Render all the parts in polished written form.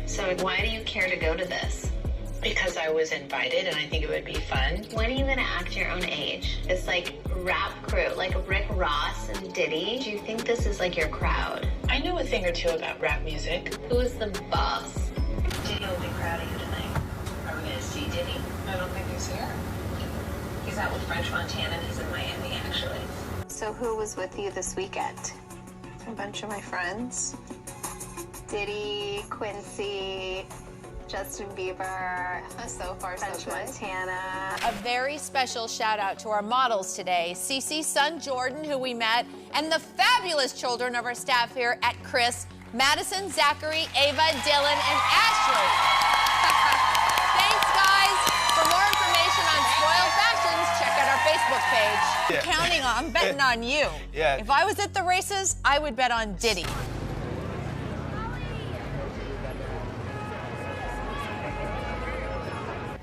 So why do you care to go to this? Because I was invited and I think it would be fun. When are you gonna act your own age? It's like rap crew, like Rick Ross and Diddy. Do you think this is like your crowd? I know a thing or two about rap music. Who's the boss? Diddy will be proud of you tonight. Are we gonna see Diddy? I don't think he's here. He's out with French Montana and he's in Miami, actually. So who was with you this weekend? A bunch of my friends. Diddy, Quincy, Justin Bieber, so far French so good. Montana. A very special shout out to our models today, Cece's son Jordan, who we met, and the fabulous children of our staff here at Kris, Madison, Zachary, Ava, Dylan, and Ashley. Thanks, guys. For more information on Spoiled Fashions, check out our Facebook page. Yeah. I'm betting on you. Yeah. If I was at the races, I would bet on Diddy.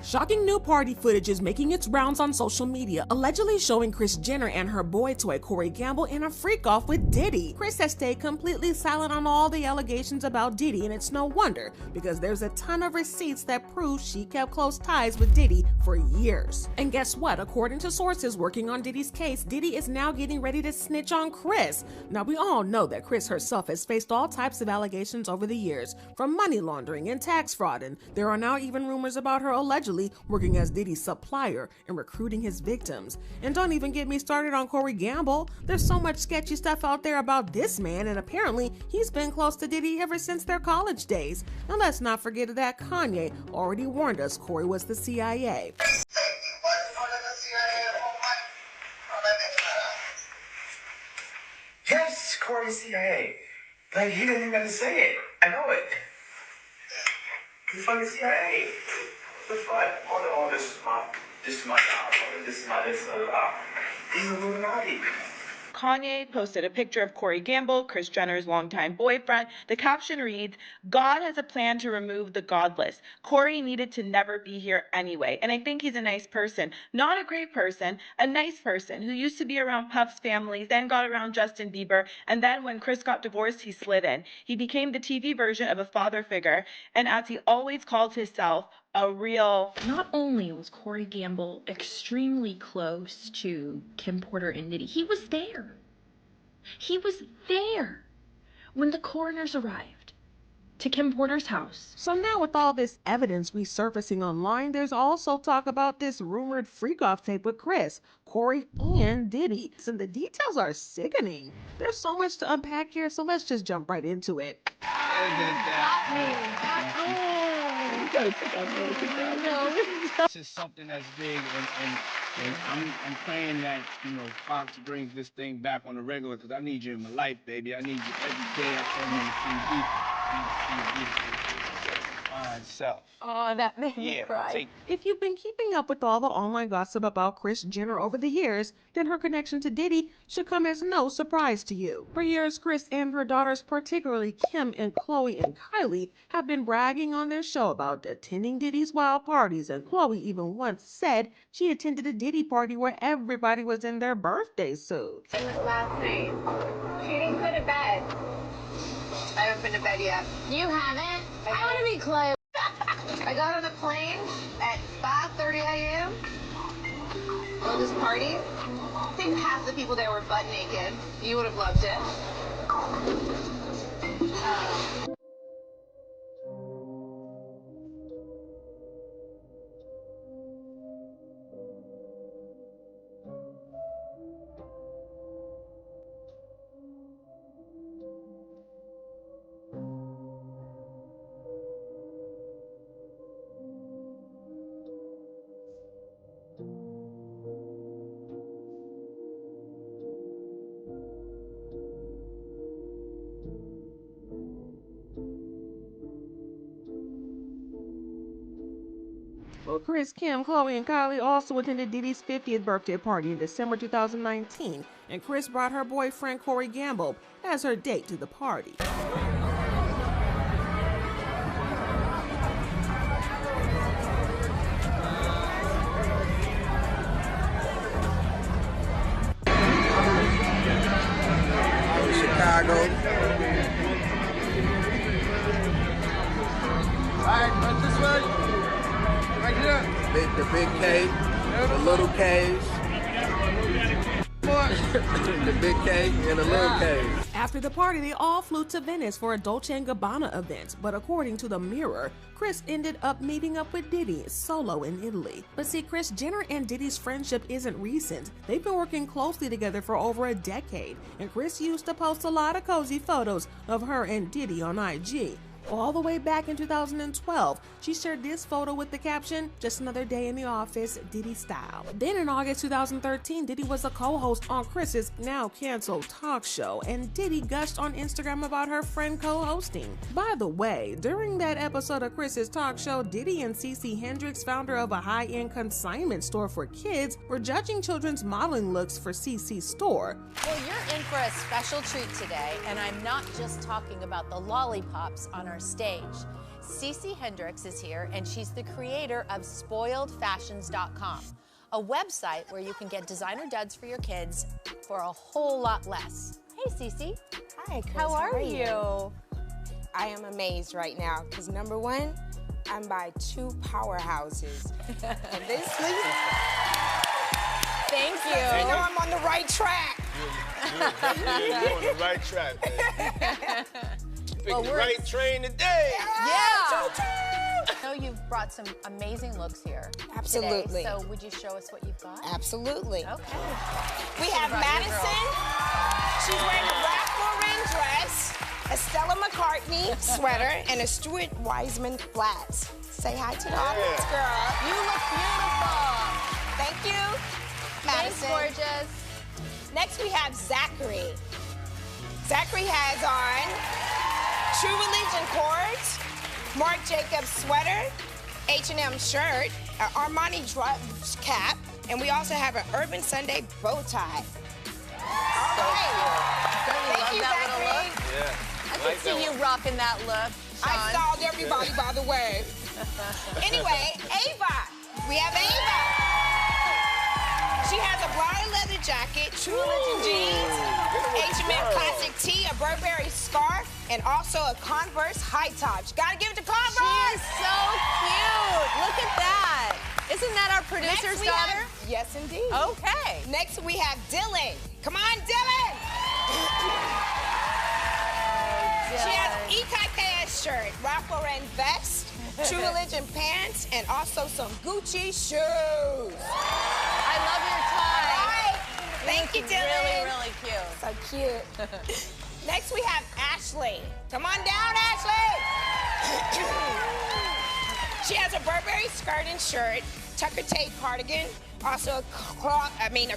Shocking new party footage is making its rounds on social media, allegedly showing Kris Jenner and her boy toy Corey Gamble in a freak-off with Diddy. Kris has stayed completely silent on all the allegations about Diddy, and it's no wonder, because there's a ton of receipts that prove she kept close ties with Diddy for years. And guess what? According to sources working on Diddy's case, Diddy is now getting ready to snitch on Kris. Now, we all know that Kris herself has faced all types of allegations over the years, from money laundering and tax fraud, and there are now even rumors about her allegedly working as Diddy's supplier and recruiting his victims. And don't even get me started on Corey Gamble. There's so much sketchy stuff out there about this man, and apparently he's been close to Diddy ever since their college days. And let's not forget that Kanye already warned us Corey was the CIA. Yes, Corey's CIA. Like, he didn't even have to say it. I know it. He's fucking CIA. The fuck? Oh, this is my job. This is he's Illuminati. Kanye posted a picture of Corey Gamble, Kris Jenner's longtime boyfriend. The caption reads, "God has a plan to remove the godless. Corey needed to never be here anyway." And I think he's a nice person. Not a great person, a nice person who used to be around Puff's family, then got around Justin Bieber, and then when Kris got divorced, he slid in. He became the TV version of a father figure, and as he always called himself, a real... Not only was Corey Gamble extremely close to Kim Porter and Diddy, he was there. He was there when the coroners arrived to Kim Porter's house. So now with all this evidence resurfacing online, there's also talk about this rumored freak-off tape with Kris, Corey, and Diddy. And the details are sickening. There's so much to unpack here, so let's just jump right into it. This is something that's big, and I'm praying that, Fox brings this thing back on the regular, because I need you in my life, baby. I need you every day. Self. Oh, that made me cry. If you've been keeping up with all the online gossip about Kris Jenner over the years, then her connection to Diddy should come as no surprise to you. For years, Kris and her daughters, particularly Kim and Khloe and Kylie, have been bragging on their show about attending Diddy's wild parties, and Khloe even once said she attended a Diddy party where everybody was in their birthday suits. It was last night. She didn't go to bed. I haven't been to bed yet. You haven't? I want to be Chloe. I got on a plane at 5:30 a.m. Well, this party, I think half the people there were butt naked. You would have loved it. Well, Kris, Kim, Khloe, and Kylie also attended Diddy's 50th birthday party in December 2019, and Kris brought her boyfriend Corey Gamble as her date to the party. Chicago. Right here. The big K, the little K's. The big K and the little K. After the party, they all flew to Venice for a Dolce & Gabbana event, but according to the Mirror, Kris ended up meeting up with Diddy solo in Italy. But see, Kris Jenner and Diddy's friendship isn't recent. They've been working closely together for over a decade, and Kris used to post a lot of cozy photos of her and Diddy on IG. All the way back in 2012, she shared this photo with the caption, "Just another day in the office, Diddy style." Then in August 2013, Diddy was a co-host on Kris's now canceled talk show, and Diddy gushed on Instagram about her friend co-hosting. By the way, during that episode of Kris's talk show, Diddy and CeCe Hendricks, founder of a high-end consignment store for kids, were judging children's modeling looks for CeCe's store. Well, you're in for a special treat today, and I'm not just talking about the lollipops on our stage. CeCe Hendricks is here, and she's the creator of SpoiledFashions.com, a website where you can get designer duds for your kids for a whole lot less. Hey, CeCe. Hi, Kris. How are you? I am amazed right now because number one, I'm by two powerhouses. And this Thank you. You know I'm on the right track. You're on the right track, man. Pick the right train today. Yeah. I know you've brought some amazing looks here. Absolutely. Today, so would you show us what you've got? Absolutely. Okay. We have Madison. She's wearing a Ralph Lauren dress, a Stella McCartney sweater, and a Stuart Weitzman flats. Say hi to the audience, girl. You look beautiful. Thank you, Madison. Thanks, gorgeous. Next, we have Zachary. Zachary has on True Religion cords, Marc Jacobs sweater, H&M shirt, an Armani dress cap, and we also have an Urban Sunday bow tie. All right. Thank you, Zachary. Yeah. I can see you rocking that look, Sean. I styled everybody, by the way. Anyway, Ava. We have Ava. She has a briar leather jacket, True Religion jeans, H&M classic tee, a Burberry scarf, and also a Converse high top. You gotta give it to Converse. She is so cute. Look at that. Isn't that our producer's daughter? Yes, indeed. Okay. Next, we have Dylan. Come on, Dylan. She has EKKS shirt, Ralph Lauren vest, True Religion pants, and also some Gucci shoes. I love your tie. All right. Thank you, Dylan. Really, really cute. So cute. Next, we have Ashley. Come on down, Ashley. She has a Burberry skirt and shirt, Tucker Tate cardigan, also a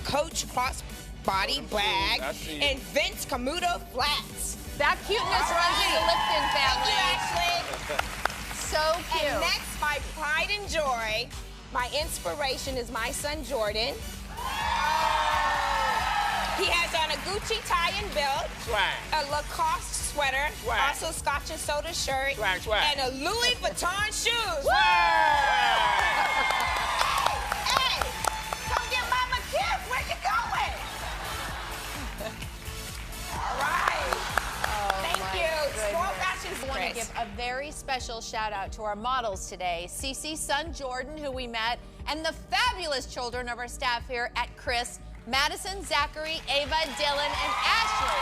Coach crossbody bag, and Vince Camuto flats. That cuteness runs in the Lipton family. Thank you, Ashley. So cute. And next, my pride and joy, my inspiration is my son, Jordan. He has on a Gucci tie and belt, a Lacoste sweater, also Scotch and soda shirt, and a Louis Vuitton shoes. Hey, come get Mama Kip. Where you going? All right. Thank you. Spoiled Fashions. I want to give a very special shout out to our models today, CeCe's son Jordan, who we met, and the fabulous children of our staff here at Kris, Madison, Zachary, Ava, Dylan, and Ashley.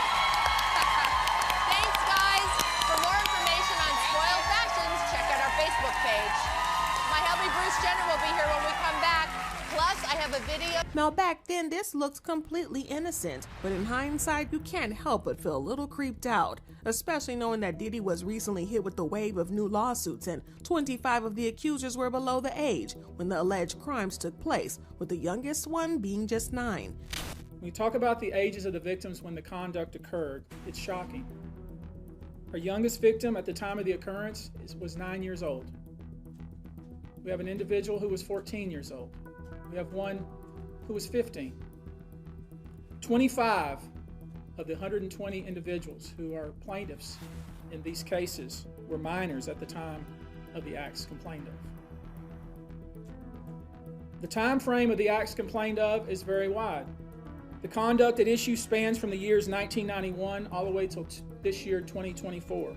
Thanks, guys. For more information on Spoiled Fashions, check out our Facebook page. My hubby Bruce Jenner will be here when we come back. Plus, I have a video. Now back then, this looked completely innocent, but in hindsight, you can't help but feel a little creeped out, especially knowing that Diddy was recently hit with the wave of new lawsuits and 25 of the accusers were below the age when the alleged crimes took place, with the youngest one being just 9. When you talk about the ages of the victims when the conduct occurred, it's shocking. Our youngest victim at the time of the occurrence was 9 years old. We have an individual who was 14 years old. We have one who was 15. 25 of the 120 individuals who are plaintiffs in these cases were minors at the time of the acts complained of. The time frame of the acts complained of is very wide. The conduct at issue spans from the years 1991 all the way till this year, 2024.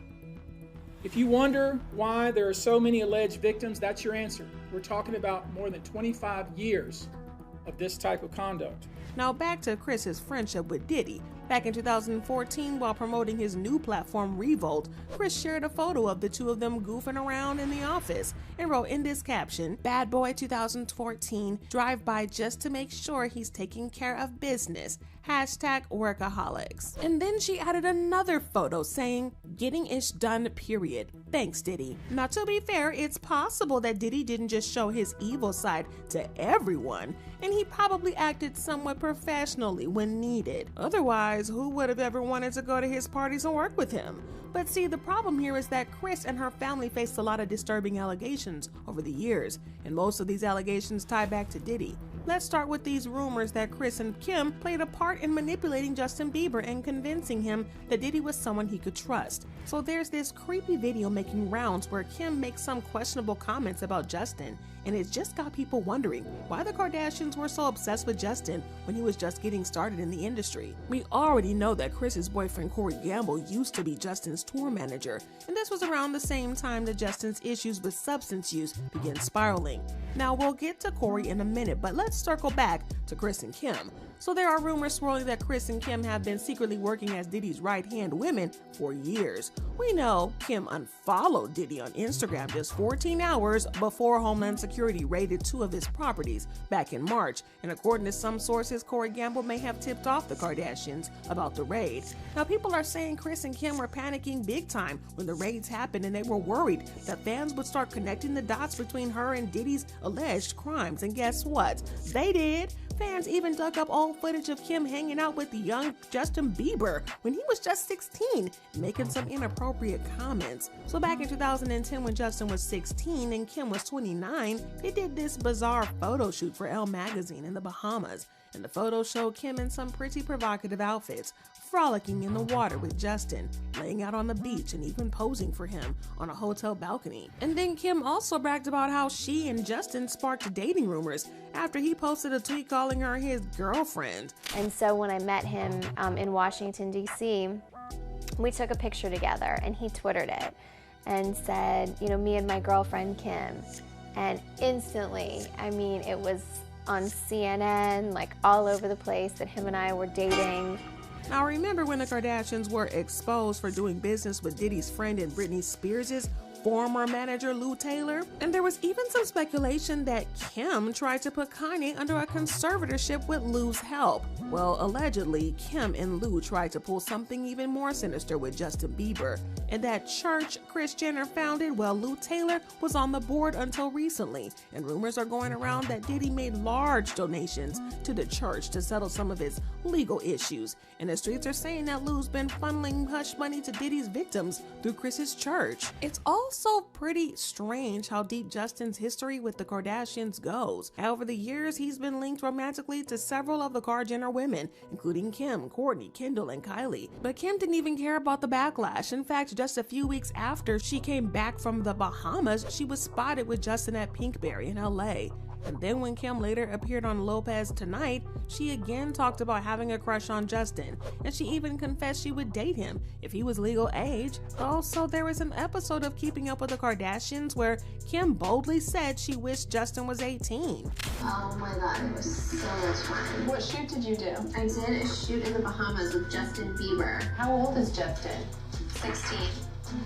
If you wonder why there are so many alleged victims, that's your answer. We're talking about more than 25 years of this type of conduct. Now back to Kris's friendship with Diddy. Back in 2014, while promoting his new platform Revolt, Kris shared a photo of the two of them goofing around in the office and wrote in this caption, "Bad boy 2014, drive by just to make sure he's taking care of business. #workaholics." And then she added another photo saying, "Getting ish done, period. Thanks, Diddy." Now to be fair, it's possible that Diddy didn't just show his evil side to everyone, and he probably acted somewhat professionally when needed. Otherwise, who would have ever wanted to go to his parties and work with him? But see, the problem here is that Kris and her family faced a lot of disturbing allegations over the years, and most of these allegations tie back to Diddy. Let's start with these rumors that Kris and Kim played a part in manipulating Justin Bieber and convincing him that Diddy was someone he could trust. So there's this creepy video making rounds where Kim makes some questionable comments about Justin, and it's just got people wondering why the Kardashians were so obsessed with Justin when he was just getting started in the industry. We already know that Kris's boyfriend Corey Gamble used to be Justin's tour manager, and this was around the same time that Justin's issues with substance use began spiraling. Now we'll get to Corey in a minute, but let's circle back to Kris and Kim. So there are rumors swirling that Kris and Kim have been secretly working as Diddy's right-hand women for years. We know Kim unfollowed Diddy on Instagram just 14 hours before Homeland Security raided two of his properties back in March, and according to some sources, Corey Gamble may have tipped off the Kardashians about the raid. Now people are saying Kris and Kim were panicking big time when the raids happened, and they were worried that fans would start connecting the dots between her and Diddy's alleged crimes, and guess what? They did. Fans even dug up old footage of Kim hanging out with the young Justin Bieber when he was just 16, making some inappropriate comments. So back in 2010, when Justin was 16 and Kim was 29, they did this bizarre photo shoot for Elle magazine in the Bahamas. And the photo showed Kim in some pretty provocative outfits, frolicking in the water with Justin, laying out on the beach, and even posing for him on a hotel balcony. And then Kim also bragged about how she and Justin sparked dating rumors after he posted a tweet calling her his girlfriend. And so when I met him in Washington, D.C., we took a picture together, and he Twittered it and said, you know, me and my girlfriend Kim. And instantly, I mean, it was on CNN, like all over the place, that him and I were dating. Now remember when the Kardashians were exposed for doing business with Diddy's friend and Britney Spears' former manager Lou Taylor? And there was even some speculation that Kim tried to put Kanye under a conservatorship with Lou's help. Well, allegedly, Kim and Lou tried to pull something even more sinister with Justin Bieber. And that church Kris Jenner founded, well, Lou Taylor was on the board until recently, and rumors are going around that Diddy made large donations to the church to settle some of his legal issues. And the streets are saying that Lou's been funneling hush money to Diddy's victims through Kris's church. It's also pretty strange how deep Justin's history with the Kardashians goes. Over the years, he's been linked romantically to several of the Kar Jenner women, including Kim, Kourtney, Kendall, and Kylie. But Kim didn't even care about the backlash. In fact, just a few weeks after she came back from the Bahamas, she was spotted with Justin at Pinkberry in LA. And then when Kim later appeared on Lopez Tonight, she again talked about having a crush on Justin, and she even confessed she would date him if he was legal age. Also, there was an episode of Keeping Up with the Kardashians where Kim boldly said she wished Justin was 18. Oh my god, it was so much fun. What shoot did you do? I did a shoot in the Bahamas with Justin Bieber. How old is Justin? 16.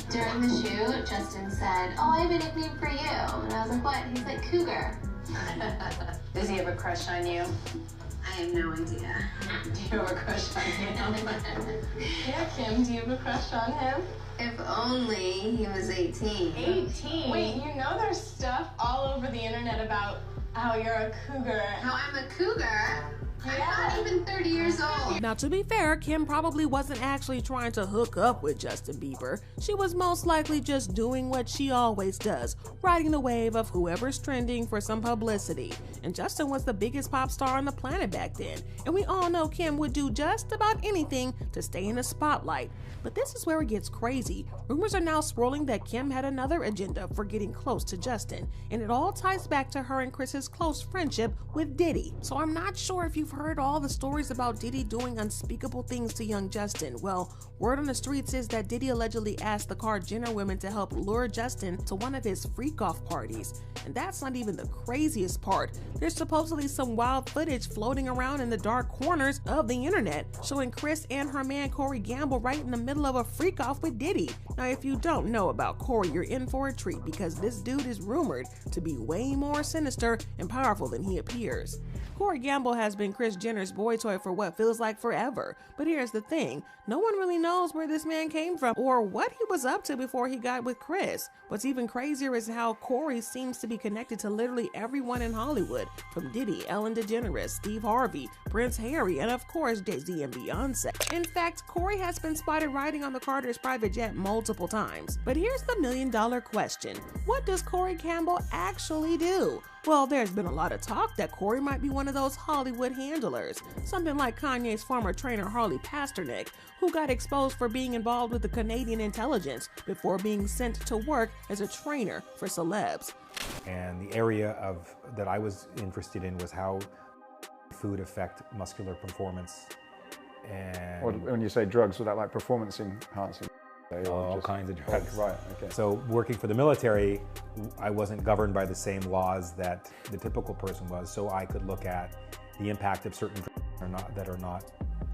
During the shoot, Justin said, "Oh, I have a nickname for you." And I was like, "What?" He's like, "Cougar." Does he have a crush on you? I have no idea. Do you have a crush on him? Yeah, Kim, do you have a crush on him? If only he was 18. 18? Wait, you know there's stuff all over the internet about how you're a cougar. How I'm a cougar? Yeah. I'm not even 30 years old. Now, to be fair, Kim probably wasn't actually trying to hook up with Justin Bieber. She was most likely just doing what she always does, riding the wave of whoever's trending for some publicity. And Justin was the biggest pop star on the planet back then, and we all know Kim would do just about anything to stay in the spotlight. But this is where it gets crazy. Rumors are now swirling that Kim had another agenda for getting close to Justin, and it all ties back to her and Kris's close friendship with Diddy. So I'm not sure if you've heard all the stories about Diddy doing unspeakable things to young Justin. Well, word on the streets is that Diddy allegedly asked the Kris Jenner women to help lure Justin to one of his freak-off parties. And that's not even the craziest part. There's supposedly some wild footage floating around in the dark corners of the internet showing Kris and her man Corey Gamble right in the middle of a freak-off with Diddy. Now, if you don't know about Corey, you're in for a treat because this dude is rumored to be way more sinister and powerful than he appears. Corey Gamble has been Kris Jenner's boy toy for what feels like forever. But here's the thing, no one really knows where this man came from or what he was up to before he got with Kris. What's even crazier is how Corey seems to be connected to literally everyone in Hollywood, from Diddy, Ellen DeGeneres, Steve Harvey, Prince Harry, and of course Jay-Z and Beyonce. In fact, Corey has been spotted riding on the Carter's private jet multiple times. But here's the million-dollar question. What does Corey Gamble actually do? Well, there's been a lot of talk that Corey might be one of those Hollywood handlers, something like Kanye's former trainer Harley Pasternak, who got exposed for being involved with the Canadian intelligence before being sent to work as a trainer for celebs. And the area that I was interested in was how food affect muscular performance. And when you say drugs, was that like performance enhancing? All kinds of drugs. Right, okay. So working for the military, I wasn't governed by the same laws that the typical person was, so I could look at the impact of certain drugs that are not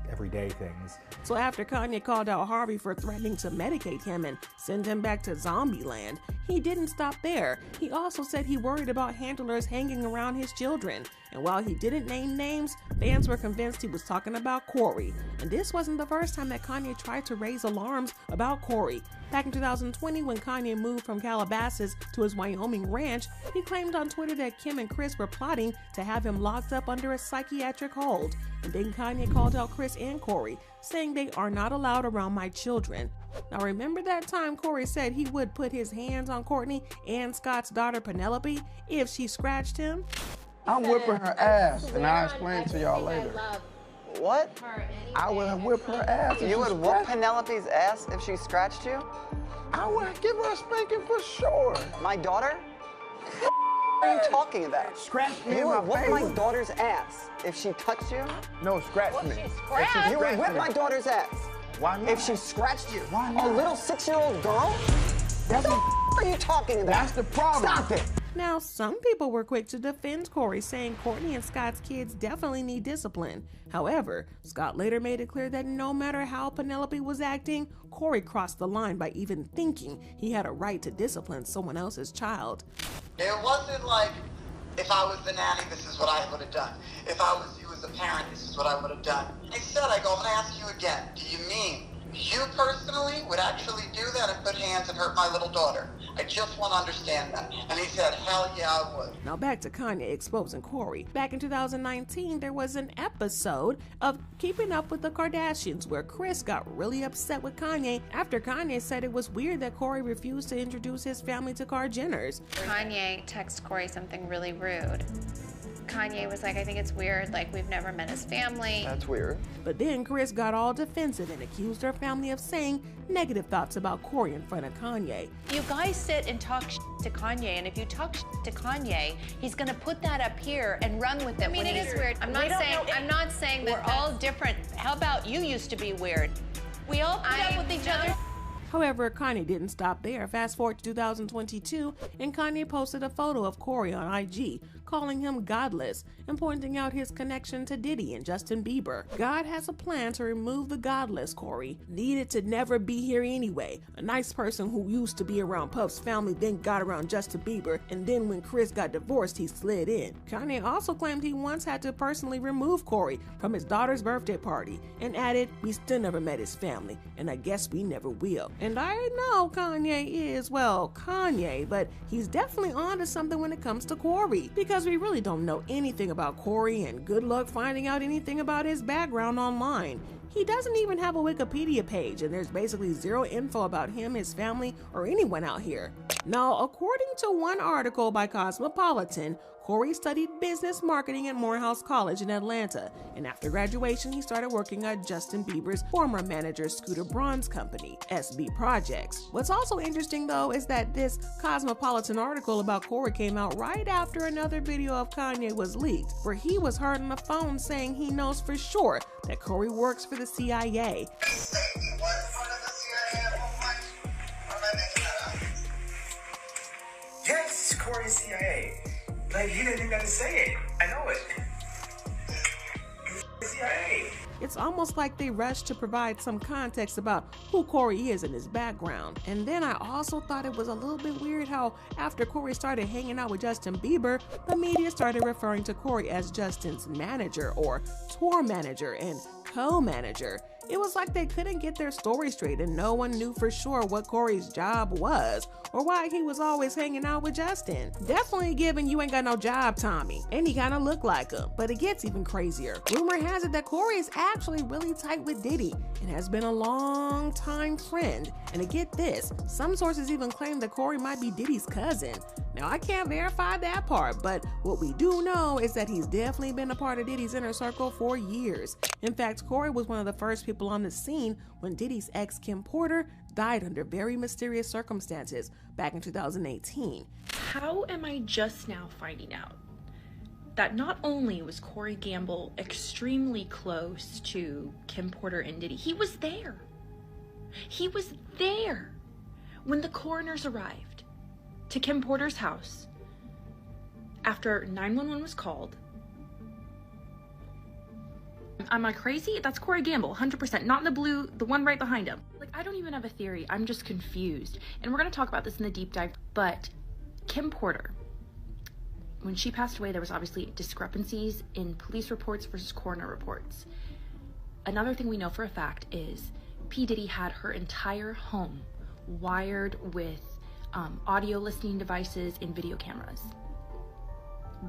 everyday things. So after Kanye called out Harvey for threatening to medicate him and send him back to zombie land, he didn't stop there. He also said he worried about handlers hanging around his children. And while he didn't name names, fans were convinced he was talking about Corey. And this wasn't the first time that Kanye tried to raise alarms about Corey. Back in 2020, when Kanye moved from Calabasas to his Wyoming ranch, he claimed on Twitter that Kim and Kris were plotting to have him locked up under a psychiatric hold. And then Kanye called out Kris and Corey, saying they are not allowed around my children. Now remember that time Corey said he would put his hands on Courtney and Scott's daughter Penelope if she scratched him? I'm whipping her ass, and I'll explain to y'all later. What? I would whip her ass. You would whoop Penelope's ass if she scratched you? I would give her a spanking for sure. My daughter? What are you talking about? Scratch me. You would whoop my daughter's ass if she touched you? No, scratch me. You would whip my daughter's ass. Why not? If she scratched you? Why not? A little 6-year-old girl? What the are you talking about? That's the problem. Stop it. Now, some people were quick to defend Corey, saying Courtney and Scott's kids definitely need discipline. However, Scott later made it clear that no matter how Penelope was acting, Corey crossed the line by even thinking he had a right to discipline someone else's child. It wasn't like, if I was the nanny, this is what I would have done. If I was you as a parent, this is what I would have done. I said, I'm going to ask you again, do you mean you personally would actually do that and put hands and hurt my little daughter? I just want to understand that. And he said, hell yeah, I would. Now back to Kanye exposing Corey. Back in 2019, there was an episode of Keeping Up with the Kardashians where Kris got really upset with Kanye after Kanye said it was weird that Corey refused to introduce his family to Kris Jenners. Kanye texted Corey something really rude. Kanye was like, I think it's weird, like we've never met his family. That's weird. But then Kris got all defensive and accused her family of saying negative thoughts about Corey in front of Kanye. You guys sit and talk to Kanye, and if you talk to Kanye, he's gonna put that up here and run with it. I mean, it is weird. I'm not saying that we're all different. How about you used to be weird? We all put up with each other. However, Kanye didn't stop there. Fast forward to 2022, and Kanye posted a photo of Corey on IG, calling him godless and pointing out his connection to Diddy and Justin Bieber. God has a plan to remove the godless Corey. Needed to never be here anyway. A nice person who used to be around Puff's family then got around Justin Bieber, and then when Kris got divorced, he slid in. Kanye also claimed he once had to personally remove Corey from his daughter's birthday party and added, we still never met his family, and I guess we never will. And I know Kanye is, well, Kanye, but he's definitely on to something when it comes to Corey, because we really don't know anything about Corey, and good luck finding out anything about his background online. He doesn't even have a Wikipedia page, and there's basically zero info about him, his family, or anyone out here. Now, according to one article by Cosmopolitan, Corey studied business marketing at Morehouse College in Atlanta, and after graduation, he started working at Justin Bieber's former manager Scooter Braun's company, SB Projects. What's also interesting, though, is that this Cosmopolitan article about Corey came out right after another video of Kanye was leaked, where he was heard on the phone saying he knows for sure that Corey works for the CIA. Yes, Corey CIA. Like, he didn't even have to say it. I know it. CIA. It's almost like they rushed to provide some context about who Corey is and his background. And then I also thought it was a little bit weird how after Corey started hanging out with Justin Bieber, the media started referring to Corey as Justin's manager or tour manager and co-manager. It was like they couldn't get their story straight and no one knew for sure what Corey's job was or why he was always hanging out with Justin. Definitely giving you ain't got no job, Tommy. And he kinda looked like him. But it gets even crazier. Rumor has it that Corey is actually really tight with Diddy and has been a long time friend. And to get this, some sources even claim that Corey might be Diddy's cousin. Now I can't verify that part, but what we do know is that he's definitely been a part of Diddy's inner circle for years. In fact, Corey was one of the first people on the scene when Diddy's ex Kim Porter died under very mysterious circumstances back in 2018. How am I just now finding out that not only was Corey Gamble extremely close to Kim Porter and Diddy, he was there. He was there when the coroners arrived to Kim Porter's house after 911 was called. Am I crazy? That's Corey Gamble, 100%. Not in the blue, the one right behind him. Like, I don't even have a theory. I'm just confused. And we're going to talk about this in the deep dive. But Kim Porter, when she passed away, there was obviously discrepancies in police reports versus coroner reports. Another thing we know for a fact is P. Diddy had her entire home wired with audio listening devices and video cameras.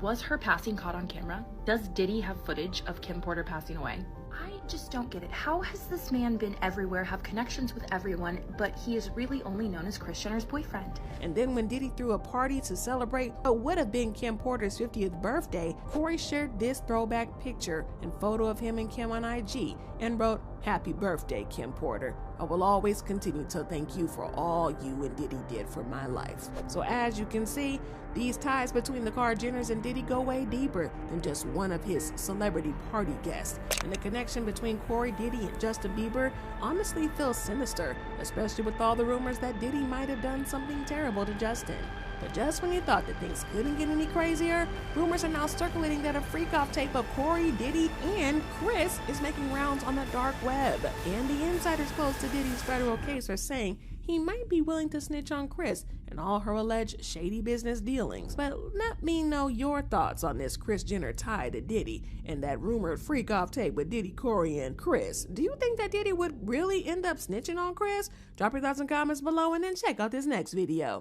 Was her passing caught on camera? Does Diddy have footage of Kim Porter passing away? I just don't get it. How has this man been everywhere, have connections with everyone, but he is really only known as Kris Jenner's boyfriend? And then when Diddy threw a party to celebrate what would have been Kim Porter's 50th birthday, Corey shared this throwback picture and photo of him and Kim on IG and wrote, "Happy birthday, Kim Porter. I will always continue to thank you for all you and Diddy did for my life." So as you can see, these ties between the Jenners and Diddy go way deeper than just one of his celebrity party guests. And the connection between Corey, Diddy, and Justin Bieber honestly feels sinister, especially with all the rumors that Diddy might have done something terrible to Justin. But just when you thought that things couldn't get any crazier, rumors are now circulating that a freak-off tape of Corey, Diddy, and Kris is making rounds on the dark web. And the insiders close to Diddy's federal case are saying he might be willing to snitch on Kris and all her alleged shady business dealings. But let me know your thoughts on this Kris Jenner tie to Diddy and that rumored freak-off tape with Diddy, Corey, and Kris. Do you think that Diddy would really end up snitching on Kris? Drop your thoughts in comments below and then check out this next video.